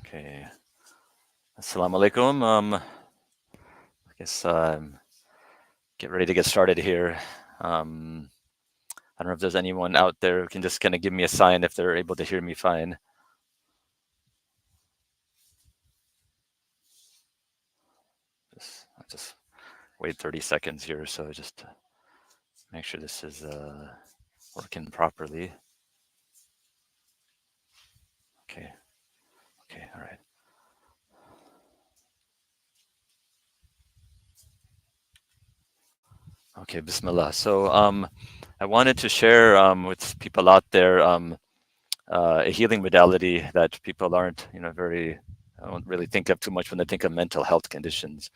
Okay. Assalamu alaikum. I guess get ready to get started here. I don't know if there's anyone out there who can just kind of give me a sign if they're able to hear me fine. I'll just wait 30 seconds here, so just to make sure this is working properly. Okay. Okay. All right. Okay. Bismillah. So I wanted to share with people out there a healing modality that people aren't, don't really think of too much when they think of mental health conditions.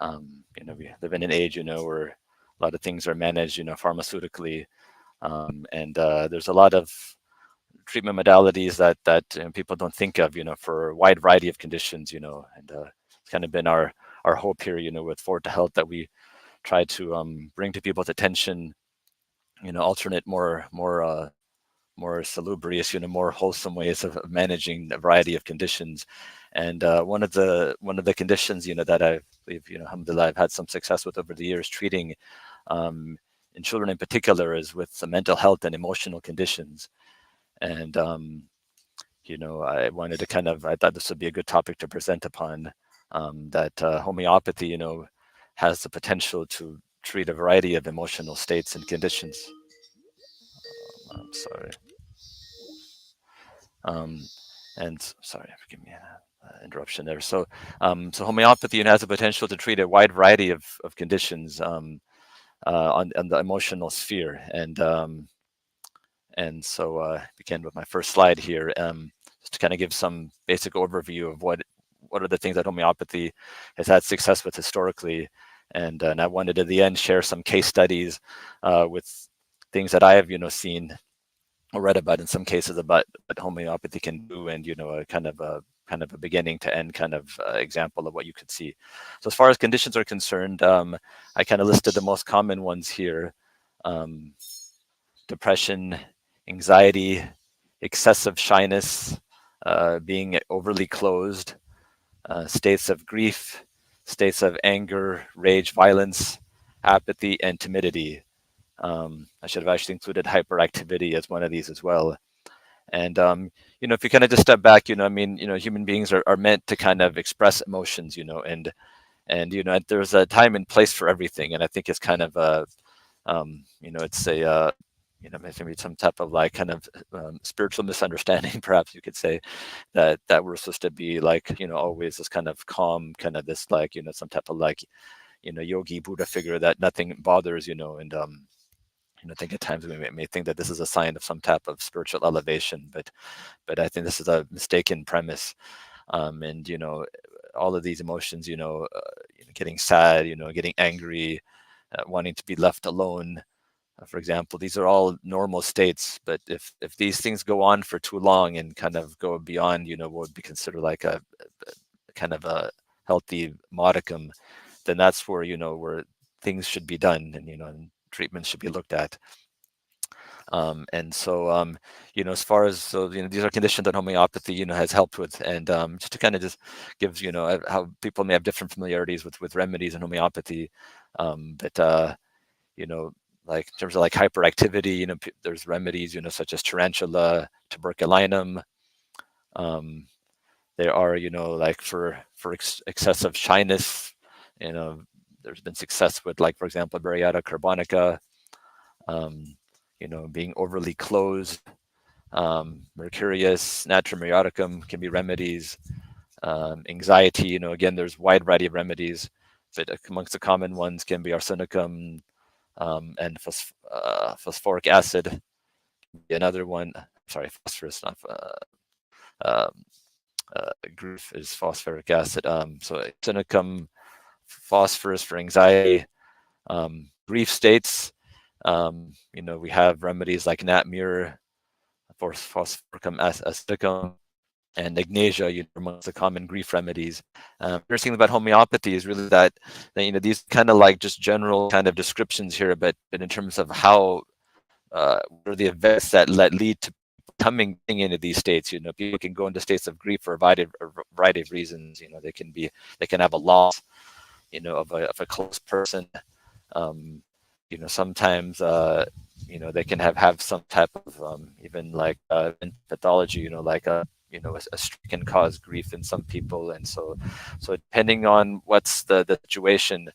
We live in an age, where a lot of things are managed, pharmaceutically, and there's a lot of treatment modalities that people don't think of, for a wide variety of conditions, and it's kind of been our hope here, with Forward to Health, that we try to bring to people's attention, alternate, more salubrious, more wholesome ways of managing a variety of conditions. And one of the conditions, that I believe, alhamdulillah, I've had some success with over the years treating in children in particular is with the mental health and emotional conditions. And I wanted to I thought this would be a good topic to present upon, that homeopathy, has the potential to treat a variety of emotional states and conditions. I'm sorry. And sorry, forgive me, interruption there. So homeopathy has the potential to treat a wide variety of conditions on the emotional sphere. And so begin with my first slide here, just to kind of give some basic overview of what are the things that homeopathy has had success with historically. And I wanted at the end share some case studies with things that I have, seen or read about in some cases about what homeopathy can do, and a kind of a beginning to end kind of example of what you could see. So as far as conditions are concerned, I kind of listed the most common ones here: depression, anxiety, excessive shyness, being overly closed, states of grief, states of anger, rage, violence, apathy, and timidity. I should have actually included hyperactivity as one of these as well. And if you kind of just step back, human beings are meant to kind of express emotions, and there's a time and place for everything. And I think it's kind of it's a maybe some type of like kind of spiritual misunderstanding, perhaps you could say, that we're supposed to be like, always this kind of calm, kind of this like, some type of like, yogi Buddha figure that nothing bothers, and I think at times we may think that this is a sign of some type of spiritual elevation, but I think this is a mistaken premise. And all of these emotions, getting sad, getting angry, wanting to be left alone, for example, these are all normal states. But if these things go on for too long and kind of go beyond, what would be considered like a kind of a healthy modicum, then that's where where things should be done, and and treatments should be looked at. And so as far as these are conditions that homeopathy has helped with. And just to kind of just give how people may have different familiarities with remedies and homeopathy, but like in terms of like hyperactivity, there's remedies such as tarantula, tuberculinum. There are like for excessive shyness, there's been success with, like, for example, Bariata carbonica. Being overly closed, mercurius, natrum muriaticum can be remedies. Anxiety, again, there's a wide variety of remedies, but amongst the common ones can be arsenicum, and phosphoric acid. Another one, sorry, phosphorus, not grief is phosphoric acid. So arsenicum, phosphorus for anxiety, grief states. We have remedies like natmur, phosphoricum aceticum, and agnasia, amongst the common grief remedies. Interesting about homeopathy is really that these kind of like just general kind of descriptions here, but in terms of how what are the events that lead to coming into these states. People can go into states of grief for a variety of reasons. They can have a loss, of a close person. Um, Sometimes, they can have some type of even like pathology. Like a stroke can cause grief in some people, and so depending on what's the situation,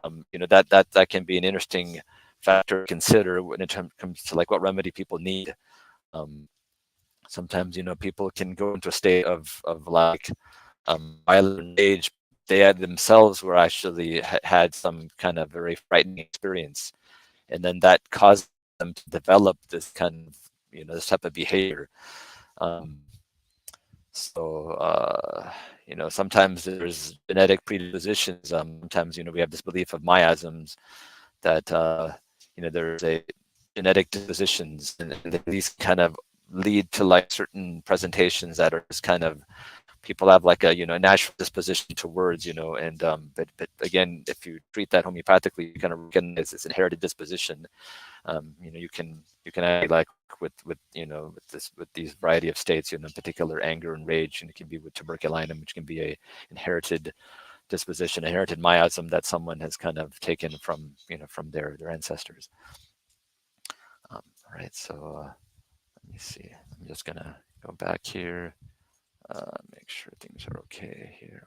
that can be an interesting factor to consider when it comes to like what remedy people need. Um, Sometimes people can go into a state of like violent rage. They had themselves were actually had some kind of very frightening experience, and then that caused them to develop this kind of this type of behavior. Um, Sometimes there's genetic predispositions. Sometimes we have this belief of miasms that there's a genetic dispositions, and these kind of lead to like certain presentations that are just kind of people have like a natural disposition to words, and but again, if you treat that homeopathically, you kind of recognize this inherited disposition. You can act like with these variety of states, particular anger and rage, and it can be with tuberculinum, which can be a inherited disposition, inherited miasm that someone has kind of taken from their ancestors. All right, so let me see. I'm just gonna go back here, make sure things are okay here.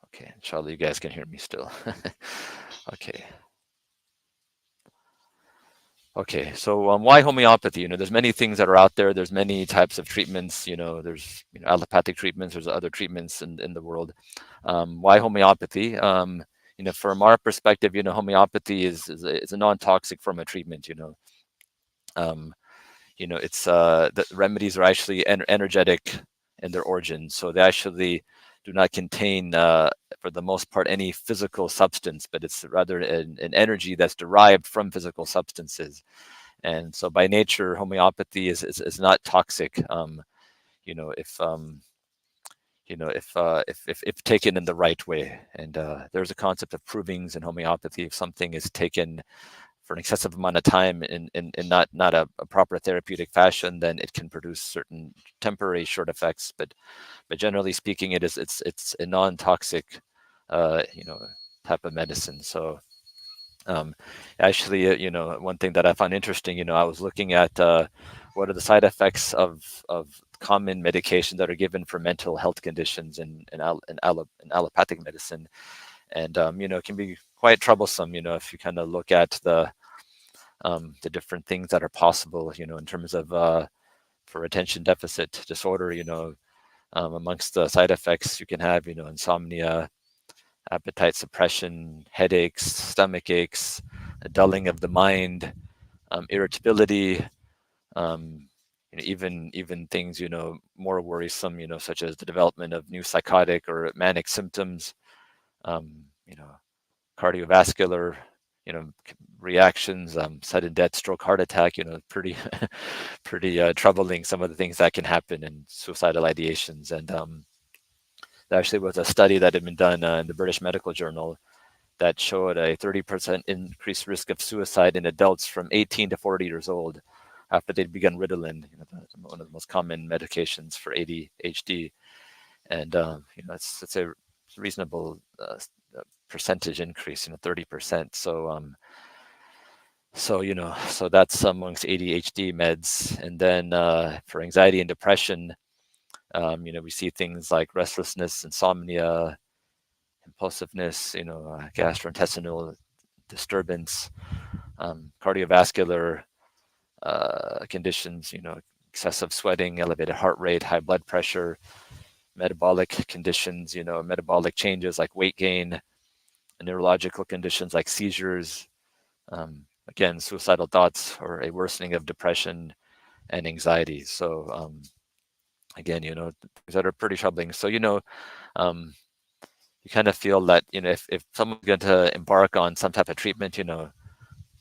Okay, inshallah, you guys can hear me still. Okay. Okay, so why homeopathy? There's many things that are out there. There's many types of treatments. There's allopathic treatments. There's other treatments in the world. Why homeopathy? From our perspective, homeopathy is a non-toxic form of treatment. Um, it's the remedies are actually energetic in their origin, so they actually do not contain, for the most part, any physical substance, but it's rather an energy that's derived from physical substances. And so by nature, homeopathy is not toxic. If if taken in the right way. And there's a concept of provings in homeopathy. If something is taken for an excessive amount of time in not a proper therapeutic fashion, then it can produce certain temporary short effects. But generally speaking, it's a non-toxic type of medicine. So actually, one thing that I found interesting, I was looking at what are the side effects of common medications that are given for mental health conditions in allopathic medicine, and it can be quite troublesome. If you kind of look at the different things that are possible, in terms of for attention deficit disorder, amongst the side effects you can have, insomnia, appetite suppression, headaches, stomach aches, a dulling of the mind, irritability, even things more worrisome, such as the development of new psychotic or manic symptoms, um, you know, cardiovascular, reactions, sudden death, stroke, heart attack. Pretty pretty troubling, some of the things that can happen, in suicidal ideations. And there actually was a study that had been done in the British Medical Journal that showed a 30% increased risk of suicide in adults from 18 to 40 years old after they'd begun Ritalin, one of the most common medications for ADHD. And it's a reasonable percentage increase, 30%. So that's amongst ADHD meds. And then for anxiety and depression, we see things like restlessness, insomnia, impulsiveness, gastrointestinal disturbance, cardiovascular conditions, excessive sweating, elevated heart rate, high blood pressure, metabolic conditions, metabolic changes like weight gain, neurological conditions like seizures, again, suicidal thoughts, or a worsening of depression and anxiety. So again, things that are pretty troubling. So, you kind of feel that, if someone's going to embark on some type of treatment,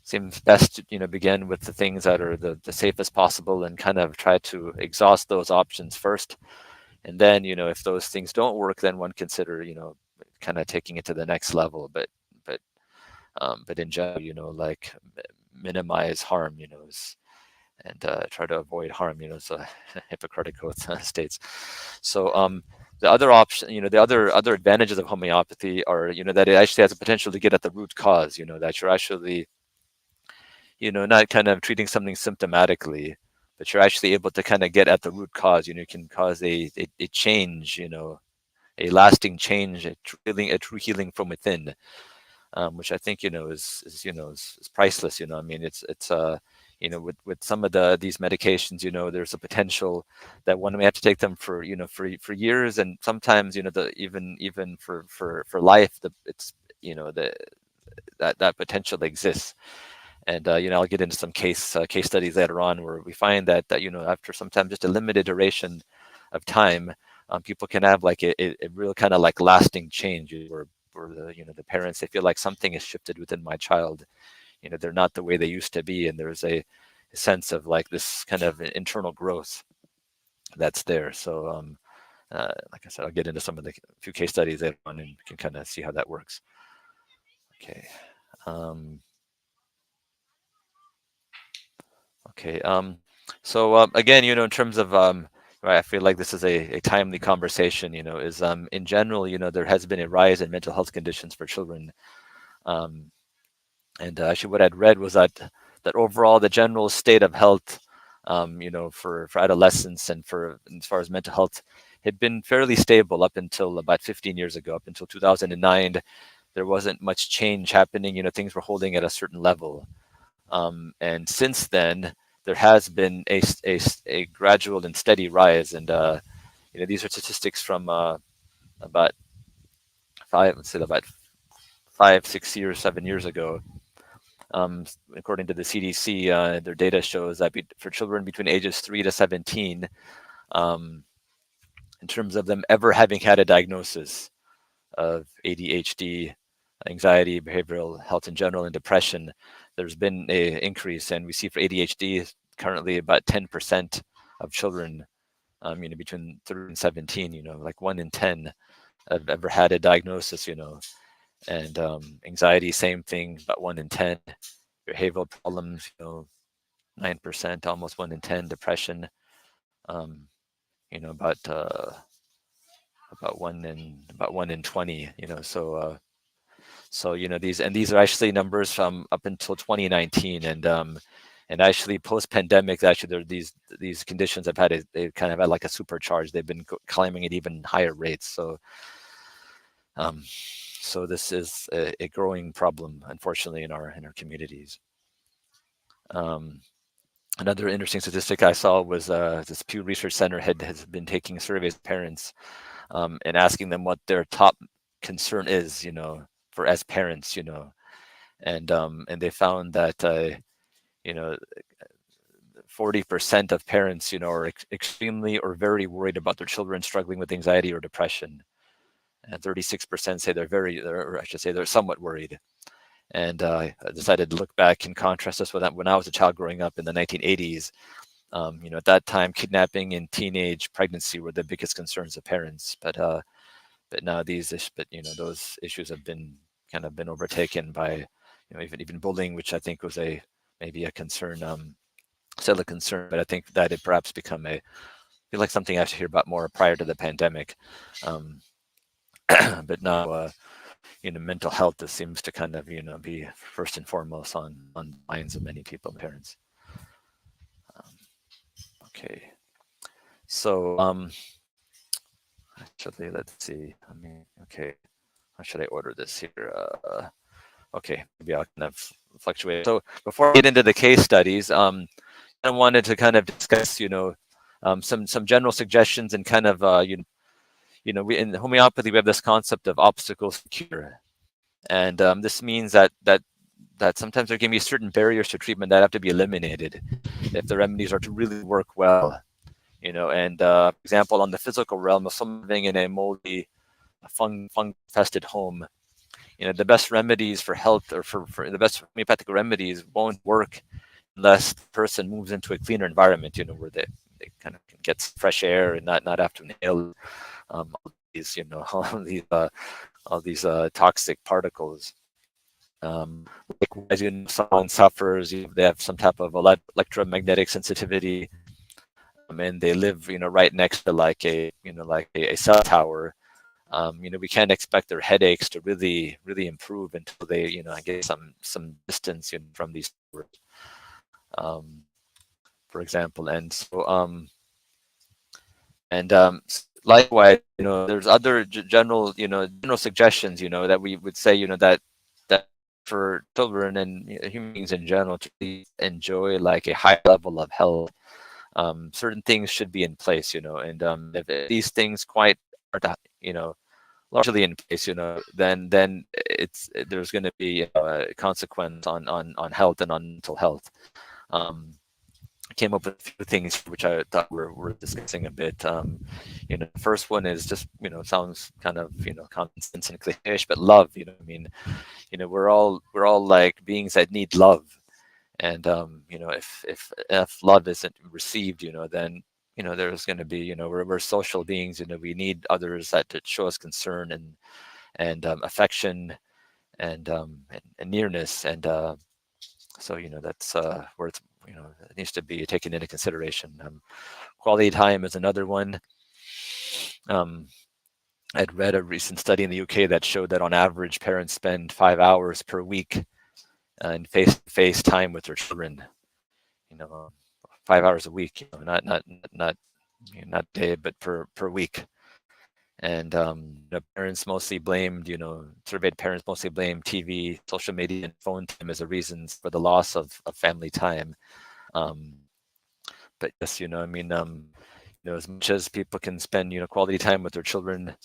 seems best to, begin with the things that are the safest possible, and kind of try to exhaust those options first. And then, if those things don't work, then one consider, kind of taking it to the next level. But in general, like minimize harm, and try to avoid harm. So Hippocratic oath states. So the other option, the other advantages of homeopathy are, that it actually has a potential to get at the root cause. That you're actually, not kind of treating something symptomatically, but you're actually able to kind of get at the root cause. You can cause a change. A lasting change, a true healing from within, which I think is priceless. I mean, it's with some of these medications, there's a potential that one may have to take them for for years, and sometimes the even for life. It's the that potential exists. And I'll get into some case studies later on where we find that after sometimes just a limited duration of time, people can have like a real kind of like lasting change where the parents, they feel like something has shifted within my child. They're not the way they used to be, and there's a sense of like this kind of internal growth that's there. So like I said, I'll get into some of the few case studies later on, and you can kind of see how that works. Okay. Okay. So again, in terms of right, I feel like this is a timely conversation. Is in general, there has been a rise in mental health conditions for children. Um, and actually, what I'd read was that overall, the general state of health, for adolescents and for as far as mental health, had been fairly stable up until about 15 years ago, up until 2009. There wasn't much change happening. Things were holding at a certain level. And since then, there has been a gradual and steady rise. And these are statistics from about let's say about 5, 6 years, 7 years ago. According to the CDC, their data shows that for children between ages 3 to 17, um, in terms of them ever having had a diagnosis of ADHD, anxiety, behavioral health in general, and depression, there's been an increase. And we see for ADHD currently about 10% of children, between 3 and 17, like 1 in 10 have ever had a diagnosis, and anxiety, same thing, about 1 in 10. Behavioral problems, 9%, almost 1 in 10. Depression, um, about 1 in 20. So these are actually numbers from up until 2019, and actually post-pandemic, actually these conditions have they kind of had like a supercharge. They've been climbing at even higher rates. So this is a growing problem, unfortunately, in our communities. Another interesting statistic I saw was this Pew Research Center has been taking surveys of parents, and asking them what their top concern is, for as parents, and they found that 40% of parents, are extremely or very worried about their children struggling with anxiety or depression, and 36% say or I should say they're somewhat worried. And I decided to look back and contrast this with that when I was a child growing up in the 1980s. At that time, kidnapping and teenage pregnancy were the biggest concerns of parents. But now those issues have been overtaken by even bullying, which I think was maybe a concern, still a concern. But I think that had perhaps become I feel like something I should hear about more prior to the pandemic. But now mental health just seems to kind of be first and foremost on the minds of many people and parents. Okay, so actually, let's see. Okay, how should I order this here? Okay, maybe I'll kind of fluctuate. So before I get into the case studies, I wanted to kind of discuss, some general suggestions and kind of, we in homeopathy we have this concept of obstacles to cure, and this means that sometimes there can be certain barriers to treatment that have to be eliminated if the remedies are to really work well. And for example, on the physical realm of someone living in a moldy, fung-infested home, the best remedies for health, or for the best homeopathic remedies, won't work unless the person moves into a cleaner environment, where they kind of can get fresh air and not have to inhale all these, all these toxic particles. Likewise, if someone suffers, they have some type of electromagnetic sensitivity, and they live, right next to like a cell tower. We can't expect their headaches to really improve until they, get some distance, from these towers, um, for example. And so, likewise, there's other general, general suggestions, that we would say, that for children and human beings in general to really enjoy like a high level of health, certain things should be in place, and if these things quite are, largely in place, then there's going to be a consequence on health and on mental health. I came up with a few things which I thought we're discussing a bit. The first one is just, sounds kind of, common sense and cliche, but love. I mean, we're all like beings that need love, and if love isn't received, then there's going to be, we're social beings. We need others that to show us concern and affection and nearness, and so that's where it's, it needs to be taken into consideration. Quality time is another one. I'd read a recent study in the UK that showed that on average parents spend 5 hours per week in face-to-face time with their children. 5 hours a week, not day, but per week. And parents mostly blamed, surveyed parents mostly blamed TV, social media, and phone time as the reasons for the loss of family time. But yes, as much as people can spend, quality time with their children,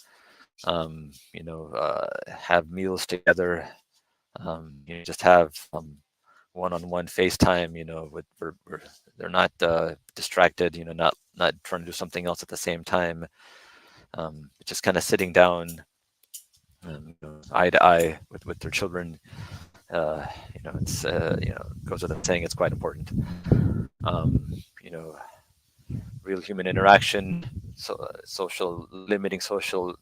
have meals together, just have one-on-one FaceTime, where they're not distracted, not trying to do something else at the same time. Just kind of sitting down, eye to eye with their children. It's goes without saying, it's quite important. Real human interaction, limiting social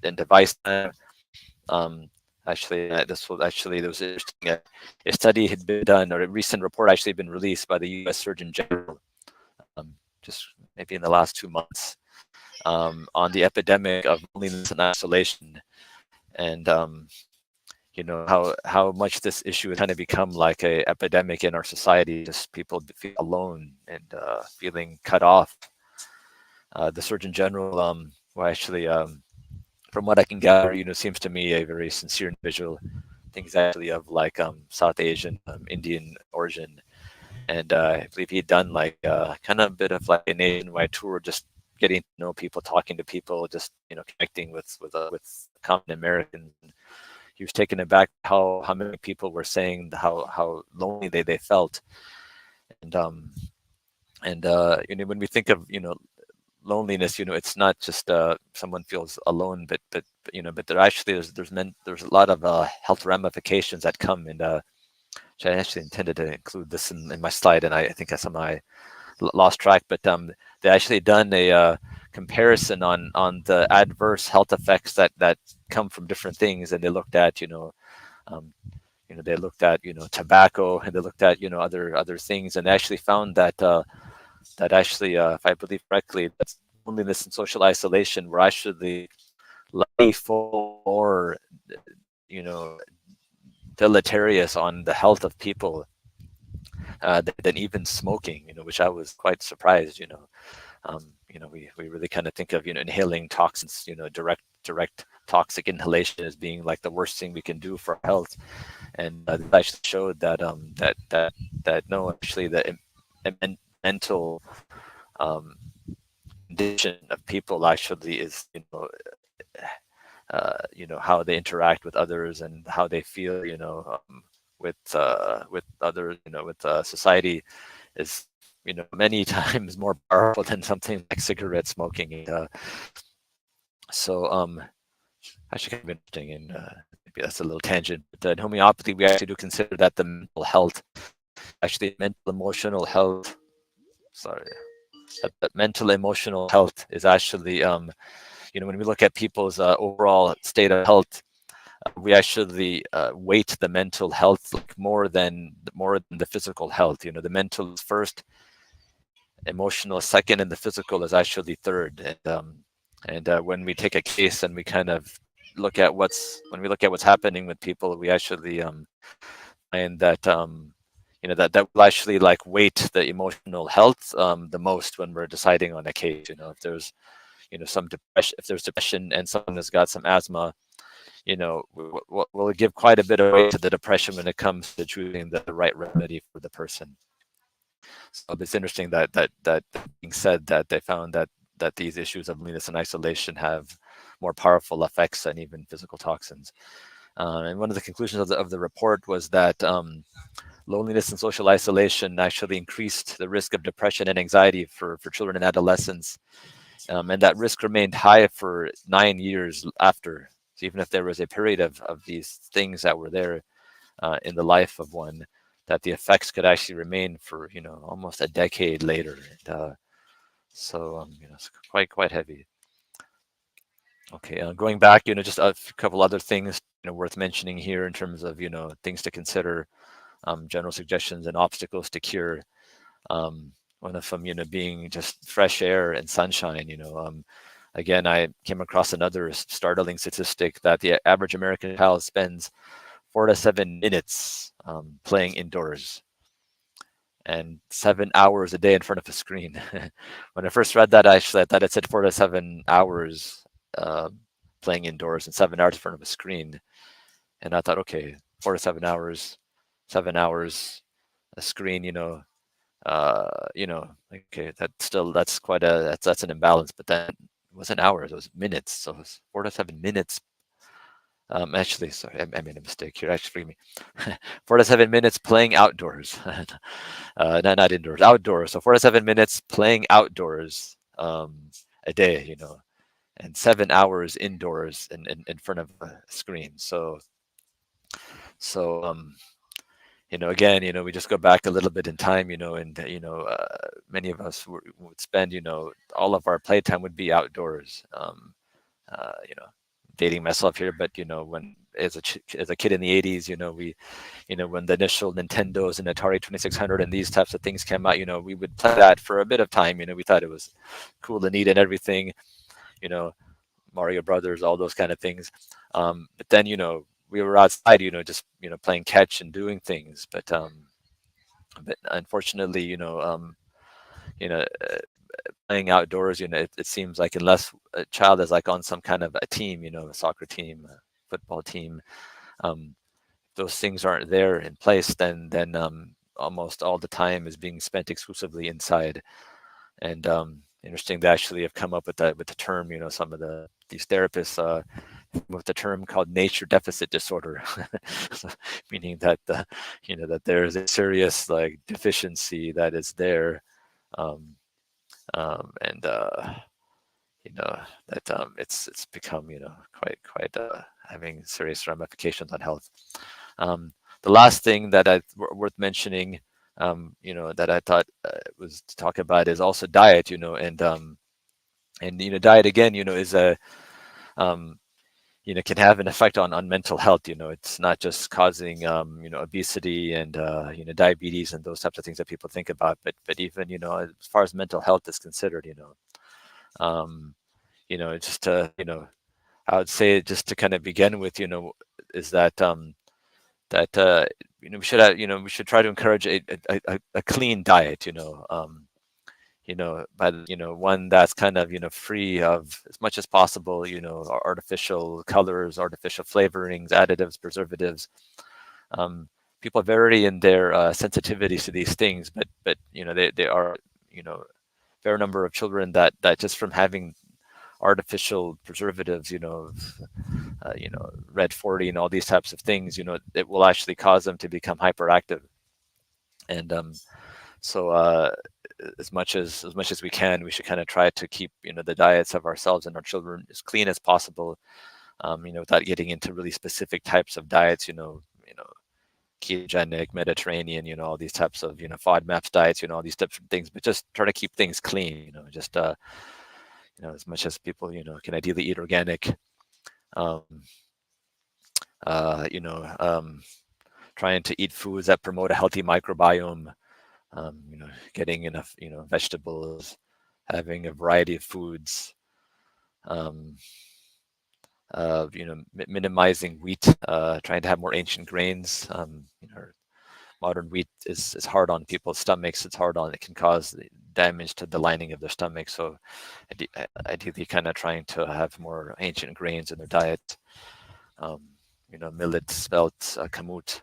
and device time. Actually, there was interesting. A study had been done, or a recent report actually been released by the U.S. Surgeon General, just maybe in the last 2 months, on the epidemic of loneliness and isolation, and how much this issue has kind of become like a epidemic in our society. Just people feel alone and feeling cut off. The Surgeon General, well, actually, from what I can gather, seems to me a very sincere individual. I think he's actually of like South Asian, Indian origin, and I believe he'd done like kind of a bit of like a nationwide tour, just getting to know people, talking to people, just connecting with common Americans. He was taken aback how many people were saying how lonely they felt, and when we think of loneliness, it's not just someone feels alone, but there actually there's a lot of health ramifications that come, and which I actually intended to include this in my slide, and I think I somehow lost track, but they actually done a comparison on the adverse health effects that come from different things, and they looked at tobacco, and they looked at other things, and they actually found that that actually, if I believe correctly, that loneliness and social isolation were actually more, deleterious on the health of people than even smoking. Which I was quite surprised. We really kind of think of inhaling toxins, direct toxic inhalation as being like the worst thing we can do for our health, and this actually showed that no, actually the mental condition of people actually is how they interact with others and how they feel with others, with society, is many times more powerful than something like cigarette smoking. And, so actually kind of interesting, and maybe that's a little tangent, but in homeopathy we actually do consider that the mental health, actually mental emotional health, sorry, that mental emotional health is actually when we look at people's overall state of health, we actually weight the mental health like more than the physical health. The mental is first, emotional is second, and the physical is actually third. And when we take a case and we kind of look at what's happening with people, we actually find that that will actually like weight the emotional health the most when we're deciding on a case. If there's some depression, if there's depression and someone has got some asthma, we'll give quite a bit of weight to the depression when it comes to choosing the right remedy for the person. So it's interesting that being said, that they found that these issues of loneliness and isolation have more powerful effects than even physical toxins. And one of the conclusions of the report was that loneliness and social isolation actually increased the risk of depression and anxiety for children and adolescents. And that risk remained high for 9 years after. So even if there was a period of these things that were there in the life of one, that the effects could actually remain for almost a decade later. And it's quite heavy. Okay, going back, just a couple other things worth mentioning here in terms of things to consider, general suggestions and obstacles to cure. One of them, being just fresh air and sunshine. Again, I came across another startling statistic that the average American child spends 4 to 7 minutes playing indoors and 7 hours a day in front of a screen. When I first read that, actually, I thought it said 4 to 7 hours uh, playing indoors and 7 hours in front of a screen. And I thought, okay, 4 to 7 hours, 7 hours, a screen, okay, that's an imbalance. But then it wasn't hours, it was minutes. So it was 4 to 7 minutes. Actually, sorry, I made a mistake here. Actually, forgive me. 4 to 7 minutes playing outdoors. Not indoors, outdoors. So 4 to 7 minutes playing outdoors a day, and 7 hours indoors in front of a screen. So again, we just go back a little bit in time, and many of us would spend, all of our playtime would be outdoors. Uh, you know, Dating myself here, but when as a kid in the 80s, when the initial Nintendos and Atari 2600 and these types of things came out, we would play that for a bit of time. We thought it was cool and neat and everything, you know, Mario Brothers, all those kind of things. But then, we were outside, just playing catch and doing things. But unfortunately, you know, playing outdoors, it seems like unless a child is like on some kind of a team, a soccer team, a football team, um, those things aren't there in place, then almost all the time is being spent exclusively inside. And interesting, they actually have come up with the term. Some of these therapists with the term called nature deficit disorder, so, meaning that that there's a serious like deficiency that is there, um, and that it's become quite having serious ramifications on health. Um, the last thing that worth mentioning, that I thought was to talk about is also diet. And diet again, is a um, can have an effect on mental health. It's not just causing obesity and diabetes and those types of things that people think about, but even as far as mental health is considered, um, just to I would say, just to kind of begin with, is that we should try to encourage a clean diet, one that's kind of free of, as much as possible, artificial colors, artificial flavorings, additives, preservatives. People vary in their sensitivities to these things, but they are fair number of children that just from having artificial preservatives, red 40 and all these types of things, it will actually cause them to become hyperactive. And so as much as we can, we should kind of try to keep the diets of ourselves and our children as clean as possible, without getting into really specific types of diets, ketogenic, Mediterranean, all these types of FODMAPs diets, all these types of things, but just try to keep things clean, just as much as people can ideally eat organic. um, you know, trying to eat foods that promote a healthy microbiome, you know, getting enough, you know, vegetables, having a variety of foods, um, you know, minimizing wheat, trying to have more ancient grains. You know, modern wheat is hard on people's stomachs. It's hard on, it can cause damage to the lining of their stomach. So ideally kind of trying to have more ancient grains in their diet. Um, you know, millet, spelt, kamut,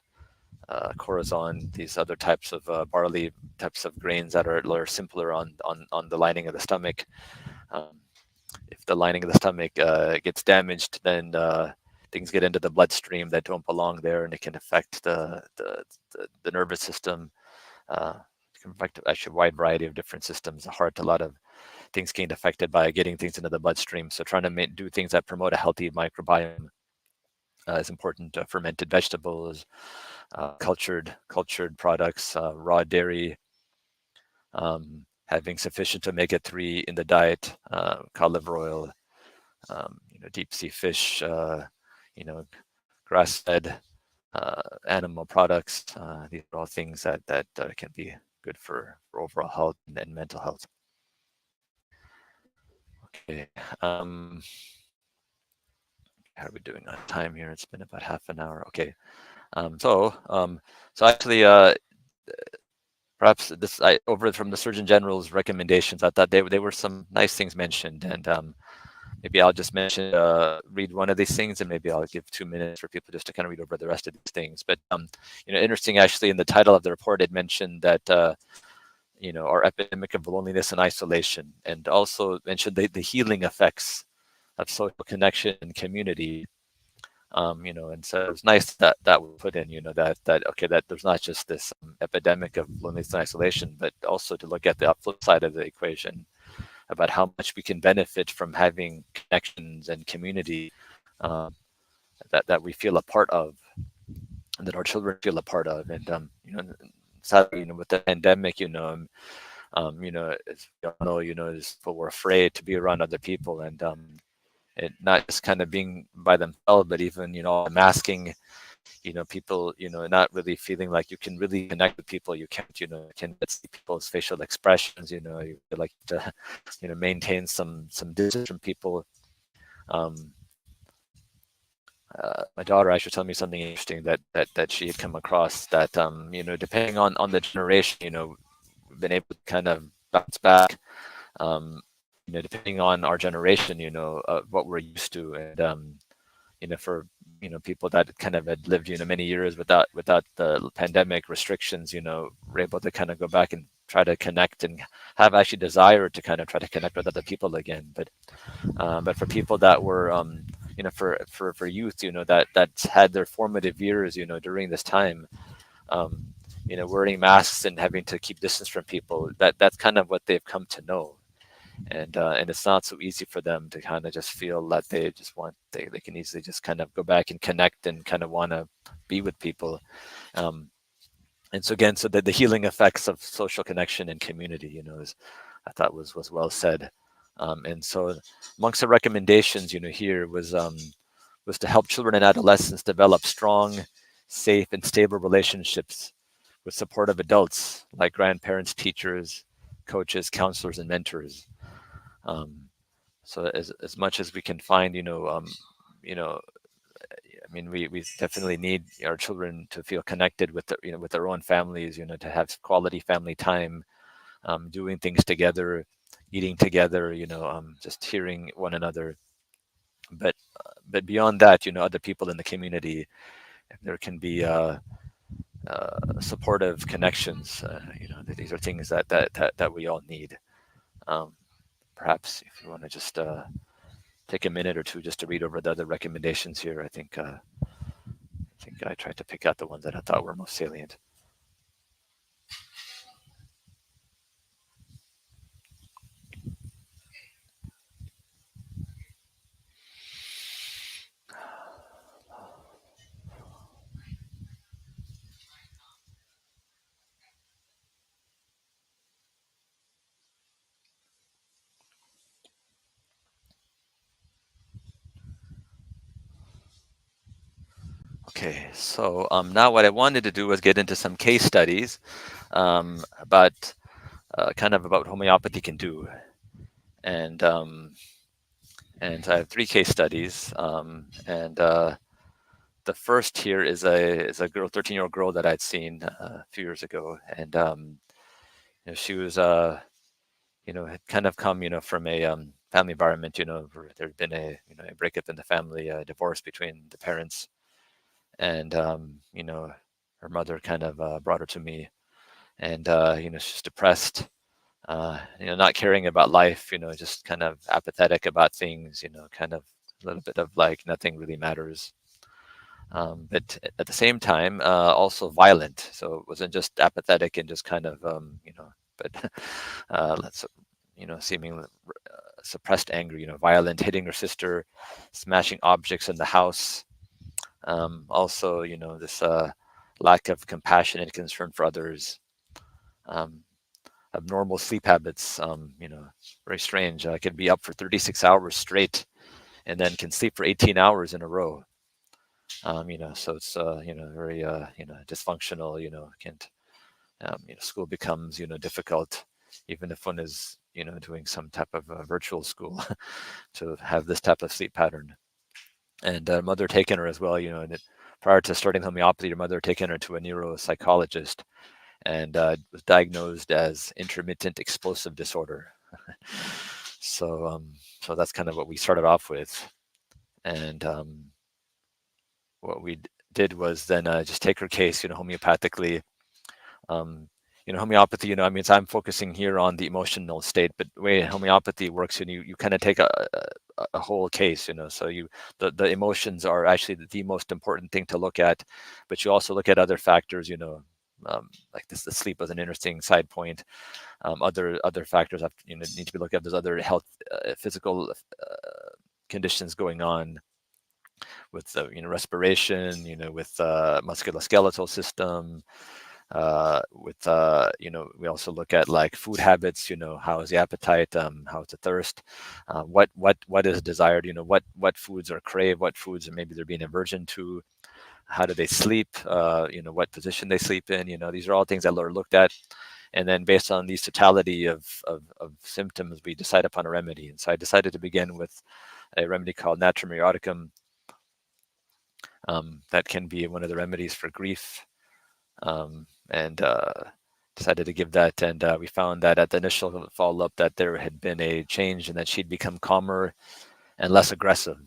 corazon, these other types of barley types of grains that are simpler on the lining of the stomach. Um, if the lining of the stomach gets damaged, then things get into the bloodstream that don't belong there, and it can affect the nervous system. It can affect actually a wide variety of different systems. The heart, a lot of things get affected by getting things into the bloodstream. So trying to do things that promote a healthy microbiome is important. Fermented vegetables, cultured products, raw dairy, having sufficient omega-3 in the diet, cod liver oil, you know, deep sea fish, you know, grass-fed animal products. These are all things that can be good for overall health and mental health. Okay. How are we doing on time here? It's been about half an hour. Okay. So actually, perhaps this over from the Surgeon General's recommendations, I thought they were some nice things mentioned, and maybe I'll just mention read one of these things, and maybe I'll give 2 minutes for people just to kind of read over the rest of these things. But you know, interesting actually in the title of the report, it mentioned that you know, our epidemic of loneliness and isolation, and also mentioned the healing effects of social connection and community. You know, and so it's nice that that we put in, you know, that okay, that there's not just this epidemic of loneliness and isolation, but also to look at the flip side of the equation about how much we can benefit from having connections and community um, that we feel a part of, and that our children feel a part of, and you know, sadly, you know, with the pandemic, you know, as we all know, you know, people were afraid to be around other people, and it not just kind of being by themselves, but even, you know, masking, you know, people, you know, not really feeling like you can really connect with people. You can't, you know, can see people's facial expressions, you know, you feel like to, you know, maintain some distance from people. Um, my daughter actually told me something interesting that she had come across that you know, depending on the generation, you know, we've been able to kind of bounce back. Um, you know, depending on our generation, you know, what we're used to, and you know, for, you know, people that kind of had lived, you know, many years without the pandemic restrictions, you know, we're able to kind of go back and try to connect and have actually desire to kind of try to connect with other people again. But for people that were you know, for youth, you know, that's had their formative years, you know, during this time, um, you know, wearing masks and having to keep distance from people, that's kind of what they've come to know. And it's not so easy for them to kind of just feel that they just want, they can easily just kind of go back and connect and kind of want to be with people. um, and so again, so the healing effects of social connection and community, you know, is, I thought was well said. And so amongst the recommendations, you know, here was to help children and adolescents develop strong, safe, and stable relationships with supportive adults like grandparents, teachers, coaches, counselors, and mentors. Um, so as much as we can find, you know, I mean, we definitely need our children to feel connected with the, you know, with their own families, you know, to have quality family time, doing things together, eating together, you know, just hearing one another. But but beyond that, you know, other people in the community, there can be supportive connections. You know, these are things that we all need. Um, Perhaps if you want to just take a minute or two just to read over the other recommendations here, I think I tried to pick out the ones that I thought were most salient. Okay, so now what I wanted to do was get into some case studies about kind of about what homeopathy can do, and and I have 3 case studies, and the first here is a girl, 13-year-old girl that I'd seen a few years ago, and she was had kind of come from a family environment, where there'd been a breakup in the family, a divorce between the parents, and her mother kind of brought her to me, and she's depressed, not caring about life, just kind of apathetic about things, kind of a little bit of like nothing really matters. But at the same time, also violent. So it wasn't just apathetic and just kind of, but let's, seeming suppressed anger, violent, hitting her sister, smashing objects in the house. Also, this lack of compassion and concern for others. Um, Abnormal sleep habits, very strange. Could be up for 36 hours straight and then can sleep for 18 hours in a row. So it's, very, dysfunctional, can't, school becomes, difficult, even if one is, doing some type of virtual school to have this type of sleep pattern. And mother taken her as well, and prior to starting homeopathy, your mother taken her to a neuropsychologist and was diagnosed as intermittent explosive disorder. So, so that's kind of what we started off with. And what we did was then just take her case, homeopathically. Um, homeopathy, I mean, so I'm focusing here on the emotional state, but the way homeopathy works, and you kind of take a whole case, so the emotions are actually the most important thing to look at, but you also look at other factors, like this, the sleep was an interesting side point. Other factors have, need to be looked at. There's other health, physical conditions going on with respiration, with musculoskeletal system, with we also look at like food habits, how is the appetite, how is the thirst, what is desired, what foods are craved, what foods are maybe they're being aversion to, how do they sleep, what position they sleep in, these are all things that are looked at, and then based on these totality of symptoms, we decide upon a remedy. And so I decided to begin with a remedy called Natrum Eroticum, that can be one of the remedies for grief, and decided to give that. And we found that at the initial follow-up that there had been a change and that she'd become calmer and less aggressive,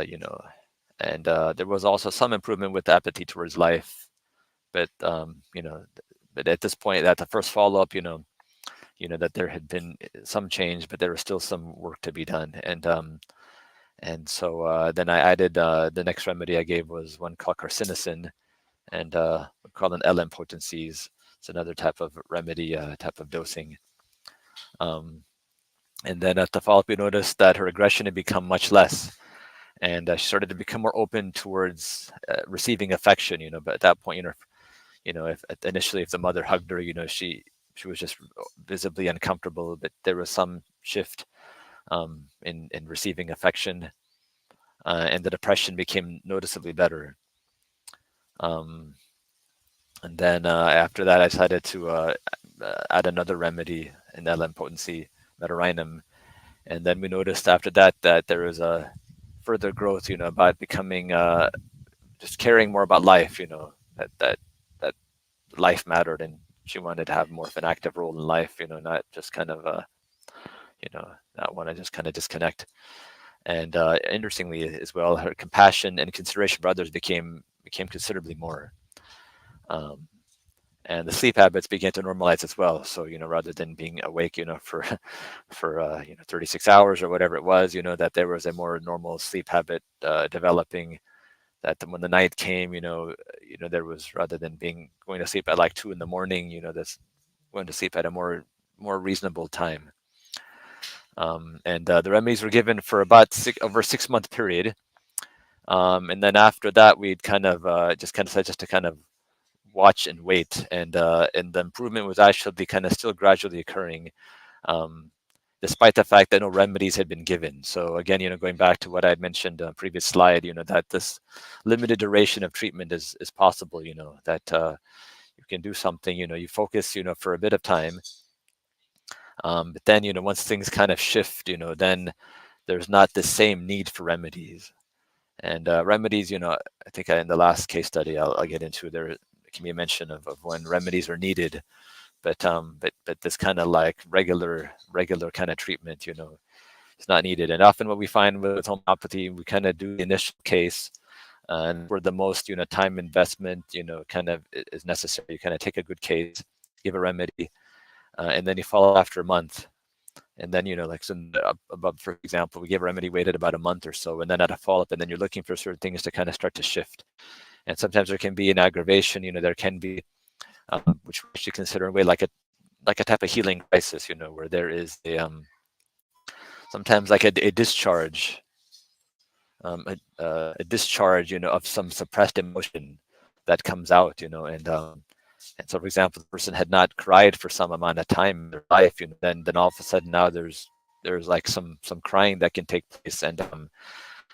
you know. And there was also some improvement with the appetite towards life, but but at this point, at the first follow-up, that there had been some change, but there was still some work to be done. And so then I added, the next remedy I gave was one called carcinosin, and we call them LM potencies. It's another type of remedy, type of dosing. And then at the follow-up, we noticed that her aggression had become much less, and she started to become more open towards receiving affection. But at that point, if initially if the mother hugged her, she was just visibly uncomfortable. But there was some shift in receiving affection, and the depression became noticeably better. And then after that, I decided to add another remedy in LM potency, metarinum. And then we noticed after that that there was a further growth, about becoming just caring more about life, that life mattered, and she wanted to have more of an active role in life, not just kind of, not want to just kind of disconnect. And interestingly as well, her compassion and consideration for others became considerably more. And the sleep habits began to normalize as well. So, rather than being awake, for 36 hours or whatever it was, that there was a more normal sleep habit developing. That when the night came, there was, rather than going to sleep at like 2 a.m, that's going to sleep at a more reasonable time. And the remedies were given for about over a 6-month period. And then after that, we'd kind of just to kind of watch and wait, and the improvement was actually kind of still gradually occurring. despite the fact that no remedies had been given. So again, going back to what I had mentioned on the previous slide, that this limited duration of treatment is possible. That you can do something. You focus, for a bit of time, but then once things kind of shift, then there's not the same need for remedies. And remedies, I think in the last case study I'll get into, there can be a mention of when remedies are needed, but this kind of like regular kind of treatment, it's not needed. And often what we find with homeopathy, we kind of do the initial case, and where the most time investment kind of is necessary. You kind of take a good case, give a remedy, and then you follow after a month. And then, like so above, for example, we give a remedy, waited about a month or so, and then at a follow-up, and then you're looking for certain things to kind of start to shift. And sometimes there can be an aggravation, there can be, which we should consider in a way like a type of healing crisis, where there is sometimes like a discharge, a discharge, of some suppressed emotion that comes out, and so, for example, the person had not cried for some amount of time in their life, then all of a sudden now there's like some crying that can take place, and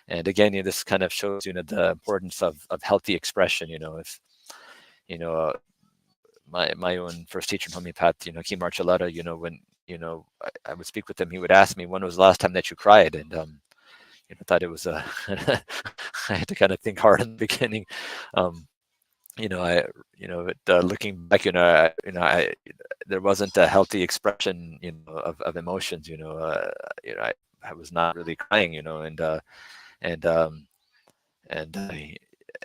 again, this kind of shows the importance of healthy expression. If my own first teacher in homeopath, Kim Archuleta, when I would speak with him, he would ask me, when was the last time that you cried? And I thought it was I had to kind of think hard in the beginning. Looking back, there wasn't a healthy expression, of emotions. I was not really crying, and and uh,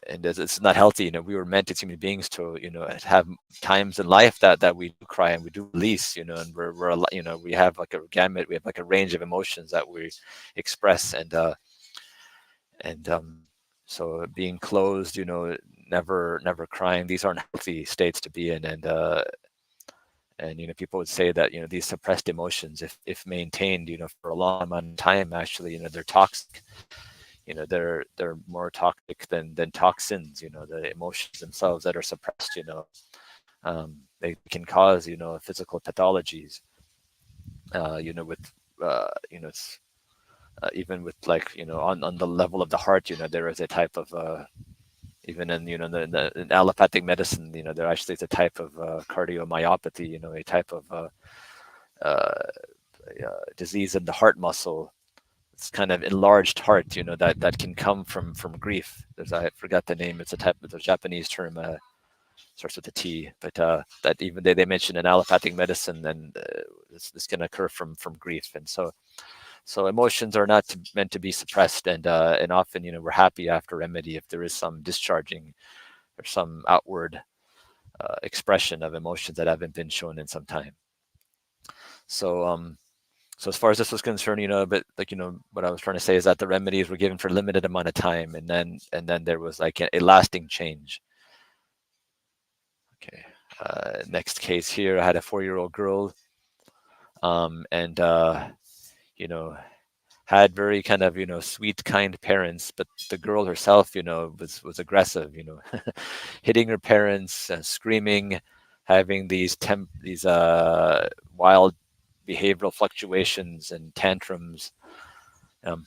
and it's not healthy. We were meant as human beings to, have times in life that we do cry and we do release, and we have like a gamut, we have like a range of emotions that we express, and so being closed, never crying, these aren't healthy states to be in. And people would say that these suppressed emotions, if maintained for a long amount of time, actually they're toxic. They're more toxic than toxins. The emotions themselves that are suppressed, they can cause physical pathologies, with it's even with like on the level of the heart, there is a type of even in in allopathic medicine, there actually is a type of cardiomyopathy, a type of uh, disease in the heart muscle. It's kind of enlarged heart, that can come from grief. I forgot the name. It's a type of the Japanese term, starts with a T, but that even they mention in allopathic medicine, and this can occur from grief. And so emotions are not meant to be suppressed, and often we're happy after remedy if there is some discharging or some outward expression of emotions that haven't been shown in some time. So as far as this was concerned, but like what I was trying to say is that the remedies were given for a limited amount of time, and then there was like a lasting change. Okay, next case here, I had a 4-year-old girl, and had very kind of sweet, kind parents, but the girl herself was aggressive, hitting her parents, screaming, having these wild behavioral fluctuations and tantrums,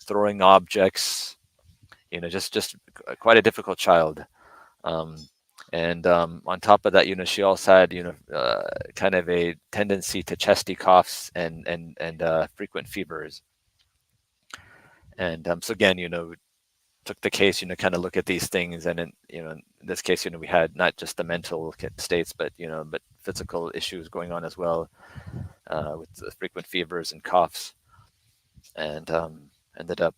throwing objects, just quite a difficult child. And on top of that, she also had kind of a tendency to chesty coughs and frequent fevers. And so again, took the case, kind of look at these things, and in this case, we had not just the mental states, but but physical issues going on as well, with the frequent fevers and coughs, and ended up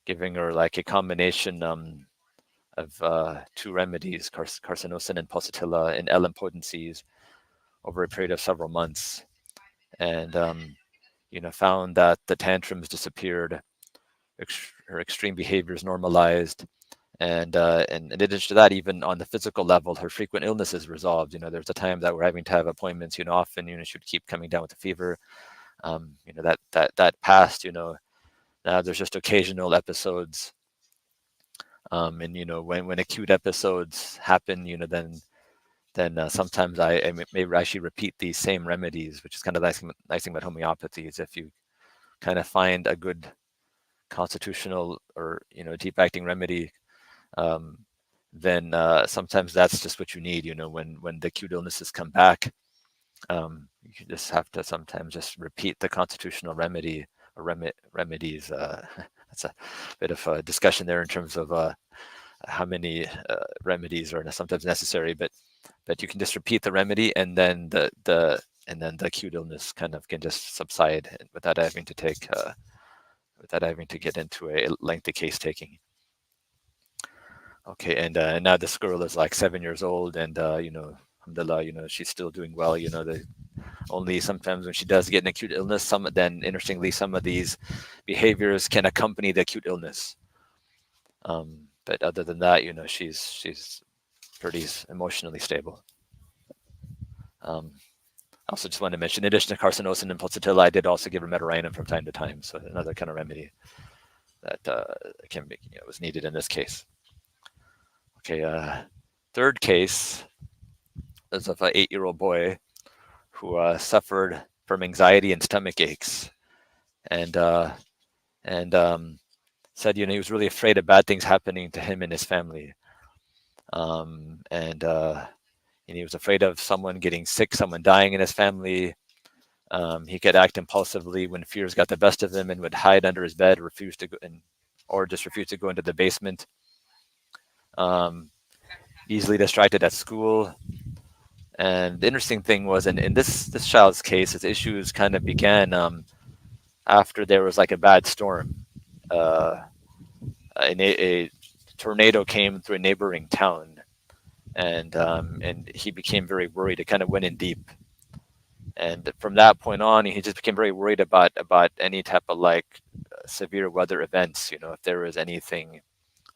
giving her like a combination of 2 remedies, carcinosin and pulsatilla in LM potencies, over a period of several months, and found that the tantrums disappeared, her extreme behaviors normalized, and in addition to that, even on the physical level, her frequent illnesses resolved. There's a time that we're having to have appointments. Often she would keep coming down with a fever. That passed. Now there's just occasional episodes, and when acute episodes happen, then then sometimes I may actually repeat these same remedies, which is kind of nice thing about homeopathy is if you kind of find a good constitutional or deep acting remedy, um, then sometimes that's just what you need. When the acute illnesses come back, you just have to sometimes just repeat the constitutional remedy or remedies. That's a bit of a discussion there in terms of how many remedies are sometimes necessary, but you can just repeat the remedy, and then the acute illness kind of can just subside without having to get into a lengthy case taking. Okay, and now this girl is like 7 years old, and alhamdulillah, she's still doing well. Only sometimes when she does get an acute illness, interestingly, some of these behaviors can accompany the acute illness. But other than that, she's pretty emotionally stable. I also just wanted to mention, in addition to carcinosin and pulsatilla, I did also give her medorrhinum from time to time, so another kind of remedy that can be, was needed in this case. Okay, third case is of an 8-year-old boy who suffered from anxiety and stomach aches, and said he was really afraid of bad things happening to him and his family, and he was afraid of someone getting sick, someone dying in his family. He could act impulsively when fears got the best of him and would hide under his bed, or just refuse to go into the basement. Easily distracted at school. And the interesting thing was, in this child's case, his issues kind of began after there was like a bad storm. A tornado came through a neighboring town, and he became very worried. It kind of went in deep, and from that point on, he just became very worried about any type of like severe weather events. If there was anything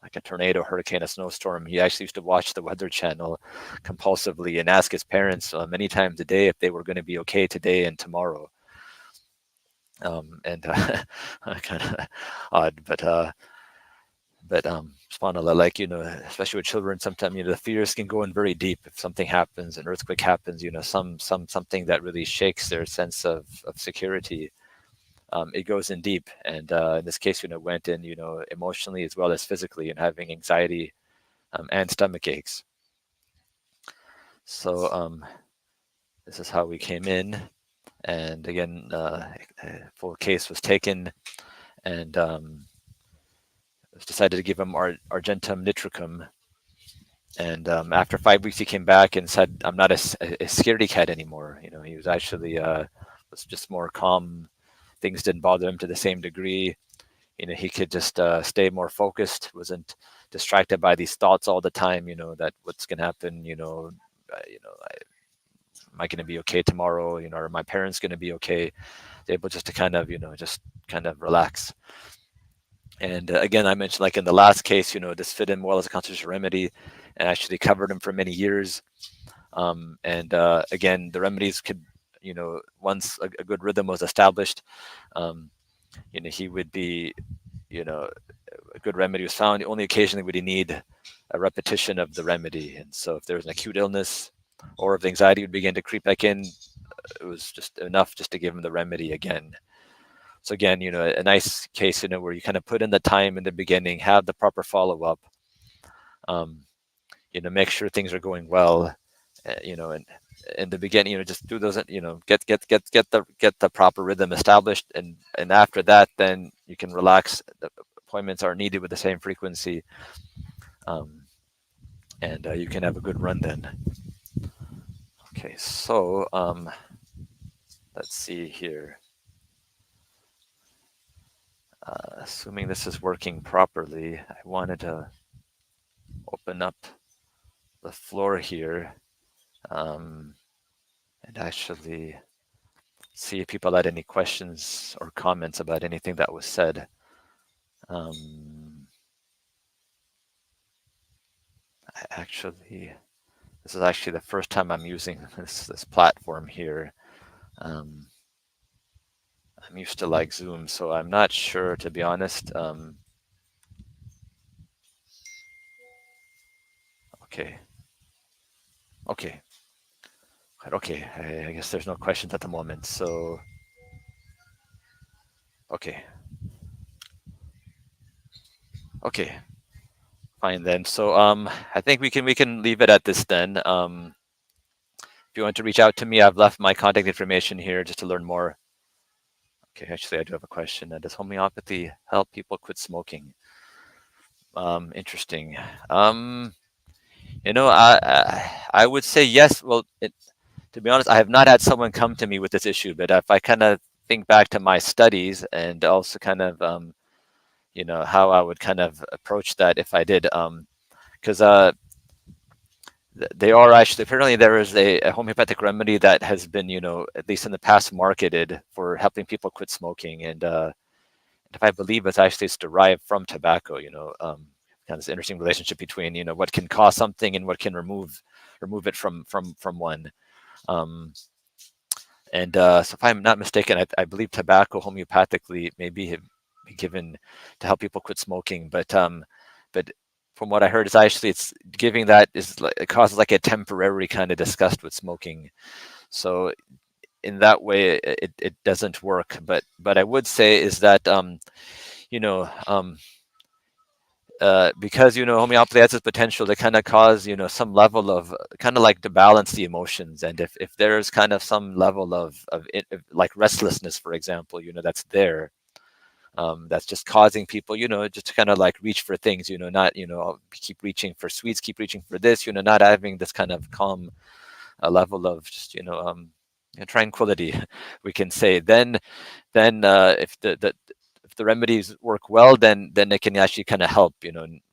like a tornado, hurricane, a snowstorm, he actually used to watch the Weather Channel compulsively and ask his parents many times a day if they were going to be okay today and tomorrow. And kind of odd, but subhanAllah, like, especially with children, sometimes, the fears can go in very deep. If something happens, an earthquake happens, something that really shakes their sense of security, it goes in deep. And in this case, went in, emotionally as well as physically, and having anxiety and stomach aches. So this is how we came in. And again, a full case was taken, and it was decided to give him Argentum nitricum. And after 5 weeks, he came back and said, "I'm not a scaredy cat anymore." He was actually was just more calm. Things didn't bother him to the same degree. He could just stay more focused. Wasn't distracted by these thoughts all the time. That what's going to happen. Am I going to be okay tomorrow? Or are my parents going to be okay? Able just to kind of just kind of relax. And again, I mentioned, like in the last case, this fit in well as a constitutional remedy, and actually covered him for many years. And again, the remedies could, once a good rhythm was established, he would be, a good remedy was found. Only occasionally would he need a repetition of the remedy. And so if there was an acute illness, or if anxiety would begin to creep back in, it was just enough just to give him the remedy again. So again, a nice case, where you kind of put in the time in the beginning, have the proper follow-up, make sure things are going well, and in the beginning, just do those, get the proper rhythm established, and after that, then you can relax. The appointments are needed with the same frequency, and you can have a good run then. Okay, so let's see here. Assuming this is working properly, I wanted to open up the floor here, and actually see if people had any questions or comments about anything that was said. This is actually the first time I'm using this platform here. I'm used to like Zoom, so I'm not sure, to be honest. Okay. But okay, I guess there's no questions at the moment. So okay, okay, fine then. So I think we can leave it at this then. If you want to reach out to me, I've left my contact information here just to learn more. Okay, actually, I do have a question. Does homeopathy help people quit smoking? Interesting. I would say yes. Well, to be honest, I have not had someone come to me with this issue, but if I kind of think back to my studies and also kind of how I would kind of approach that if I did, because they are actually apparently there is a homeopathic remedy that has been at least in the past marketed for helping people quit smoking, and if I believe it's derived from tobacco. Kind of this interesting relationship between what can cause something and what can remove it from one. Um, and so if I'm not mistaken, I believe tobacco homeopathically may be given to help people quit smoking, but from what I heard, it's giving that is like, it causes like a temporary kind of disgust with smoking. So in that way, it doesn't work. But I would say is that you know because homeopathy has its potential to kind of cause some level of kind of like to balance the emotions, and if there's kind of some level of like restlessness, for example, that's there, that's just causing people just to kind of like reach for things, not keep reaching for sweets, keep reaching for this, not having this kind of calm level of just tranquility, we can say. Then if the remedies work well, then it can actually kind of help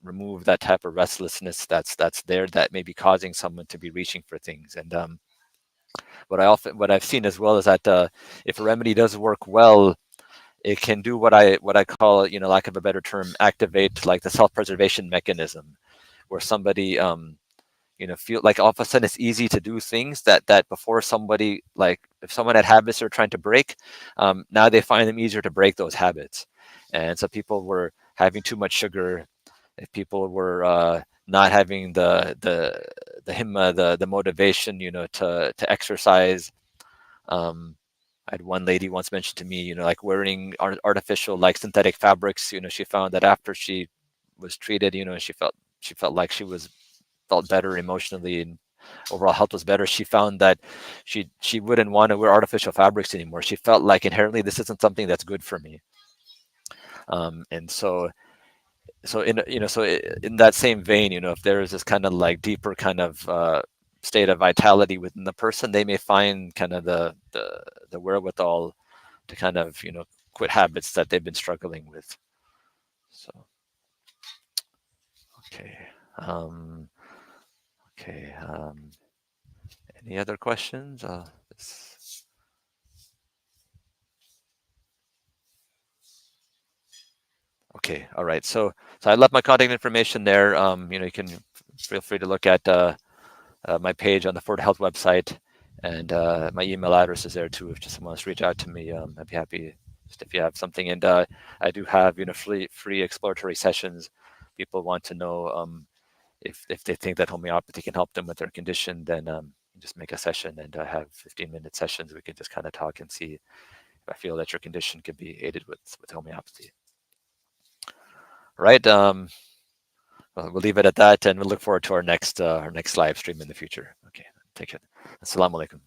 remove that type of restlessness that's there, that may be causing someone to be reaching for things. And what I've seen as well is that if a remedy does work well, it can do what I call, lack of a better term, activate like the self-preservation mechanism, where somebody feel like all of a sudden it's easy to do things that before somebody, like if someone had habits they're trying to break, now they find them easier to break those habits. And so people were having too much sugar, if people were not having the himma, the motivation, to exercise. I had one lady once mentioned to me, like wearing artificial, like synthetic fabrics. She found that after she was treated, she felt like felt better emotionally, and overall health was better. She found that she wouldn't want to wear artificial fabrics anymore. She felt like inherently this isn't something that's good for me. And in that same vein, if there is this kind of like deeper kind of state of vitality within the person, they may find kind of the wherewithal to kind of quit habits that they've been struggling with. So okay. um okay any other questions? Okay, all right. So I left my contact information there. You can feel free to look at my page on the Ford Health website, and my email address is there too. If just someone wants to reach out to me, I'd be happy. Just if you have something, and I do have free exploratory sessions. People want to know if they think that homeopathy can help them with their condition, then just make a session, and I have 15-minute sessions. We can just kind of talk and see if I feel that your condition could be aided with homeopathy. Right. Well, we'll leave it at that, and we'll look forward to our next live stream in the future. Okay, take it. Assalamu alaikum.